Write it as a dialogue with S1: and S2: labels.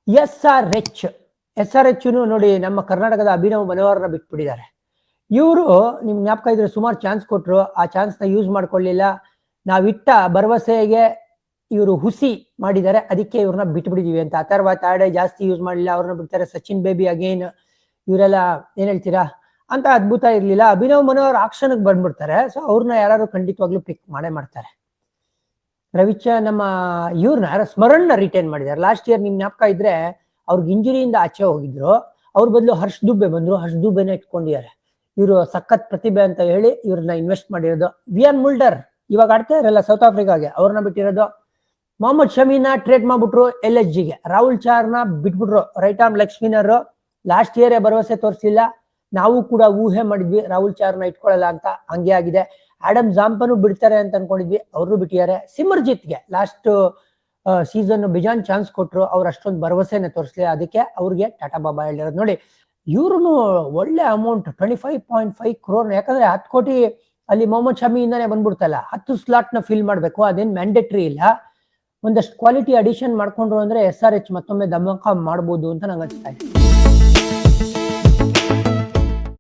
S1: SRH SRH ನೋಡಿ ನಮ್ಮ ಕರ್ನಾಟಕದ ಅಭಿನವ್ ಮನೋಹರ್ನ ಬಿಟ್ಬಿಟ್ಟಿದ್ದಾರೆ. ಇವರು ನಿಮ್ಗೆ ಜ್ಞಾಪಕ ಇದ್ರೆ ಸುಮಾರು ಚಾನ್ಸ್ ಕೊಟ್ರು, ಆ ಚಾನ್ಸ್ನ ಯೂಸ್ ಮಾಡ್ಕೊಳ್ಳಿಲ್ಲ. ನಾವಿಟ್ಟ ಭರವಸೆಗೆ ಇವರು ಹುಸಿ ಮಾಡಿದ್ದಾರೆ, ಅದಕ್ಕೆ ಇವ್ರನ್ನ ಬಿಟ್ಬಿಟ್ಟಿದೀವಿ ಅಂತ. ಅಥರ್ವ ತಾಡೆ ಜಾಸ್ತಿ ಯೂಸ್ ಮಾಡಲಿಲ್ಲ, ಅವ್ರನ್ನ ಬಿಡ್ತಾರೆ. ಸಚಿನ್ ಬೇಬಿ ಅಗೇನ್, ಇವರೆಲ್ಲ ಏನ್ ಹೇಳ್ತೀರಾ ಅಂತ ಅದ್ಭುತ ಇರ್ಲಿಲ್ಲ. ಅಭಿನವ್ ಮನೋಹರ್ ಆಕ್ಷನ್ಗೆ ಬಂದ್ಬಿಡ್ತಾರೆ. ಸೊ ಅವ್ರನ್ನ ಯಾರು ಖಂಡಿತವಾಗ್ಲೂ ಪಿಕ್ ಮಾಡೇ ಮಾಡ್ತಾರೆ. ನಮ್ಮ ಇವ್ರನ್ನ ಸ್ಮರಣ್ನ ರಿಟೈನ್ ಮಾಡಿದ್ದಾರೆ. ಲಾಸ್ಟ್ ಇಯರ್ ನಿಮ್ ಜ್ಞಾಪಕ ಇದ್ರೆ ಅವ್ರಿಗೆ ಇಂಜುರಿಯಿಂದ ಆಚೆ ಹೋಗಿದ್ರು. ಅವ್ರ ಬದಲು ಹರ್ಷ್ ದುಬ್ಬೆ ಬಂದ್ರು, ಹರ್ಷ್ ದುಬ್ಬೆನ ಇಟ್ಕೊಂಡಿದ್ದಾರೆ. ಇವರು ಸಖತ್ ಪ್ರತಿಭೆ ಅಂತ ಹೇಳಿ ಇವ್ರನ್ನ ಇನ್ವೆಸ್ಟ್ ಮಾಡಿರೋದು. ವಿಯಾನ್ ಮುಲ್ಡರ್ ಇವಾಗ ಆಡ್ತಾ ಇರಲ್ಲ ಸೌತ್ ಆಫ್ರಿಕಾಗೆ, ಅವ್ರನ್ನ ಬಿಟ್ಟಿರೋದು. ಮೊಹಮ್ಮದ್ ಶಮೀನ ಟ್ರೇಡ್ ಮಾಡ್ಬಿಟ್ರು LSGಗೆ. ರಾಹುಲ್ ಚಾರ್ನ ಬಿಟ್ಬಿಟ್ರು, right arm leg spinner. Last year ಭರವಸೆ ತೋರಿಸಲಿಲ್ಲ. ನಾವು ಕೂಡ ಊಹೆ ಮಾಡಿದ್ವಿ ರಾಹುಲ್ ಚಾರ್ನ ಇಟ್ಕೊಳ್ಳಲ್ಲ ಅಂತ, ಹಂಗೆ ಆಗಿದೆ. ಆಡಮ್ ಜಾಂಪನು ಬಿಡ್ತಾರೆ ಅಂತ ಅನ್ಕೊಂಡಿದ್ವಿ, ಅವರು ಬಿಟ್ಟಿದ್ದಾರೆ. ಸಿಮರ್ಜಿತ್ಗೆ ಲಾಸ್ಟ್ ಸೀಸನ್ ಬಿಜಾನ್ ಚಾನ್ಸ್ ಕೊಟ್ರು, ಅವ್ರು ಅಷ್ಟೊಂದು ಭರವಸೆನೆ ತೋರಿಸ್ಲಿಲ್ಲ, ಅದಕ್ಕೆ ಅವ್ರಿಗೆ ಟಾಟಾ ಬಾಬಾ ಹೇಳಿರೋದು. ನೋಡಿ ಇವ್ರು ಒಳ್ಳೆ ಅಮೌಂಟ್ 25.5 crore. ಯಾಕಂದ್ರೆ 10 ಕೋಟಿ ಅಲ್ಲಿ ಮೊಹಮ್ಮದ್ ಶಮಿ ಇಂದಾನೆ ಬಂದ್ಬಿಡ್ತಲ್ಲ, 10 ಸ್ಲಾಟ್ ನ ಫಿಲ್ ಮಾಡ್ಬೇಕು, ಅದೇನ್ ಮ್ಯಾಂಡೇಟ್ರಿ ಇಲ್ಲ. ಒಂದಷ್ಟು ಕ್ವಾಲಿಟಿ ಅಡಿಷನ್ ಮಾಡ್ಕೊಂಡ್ರು ಅಂದ್ರೆ SRH ಮತ್ತೊಮ್ಮೆ ಧಮಾಕ ಮಾಡ್ಬೋದು ಅಂತ ನಂಗೆ ಅನ್ಸ್ತಾ ಇದೆ.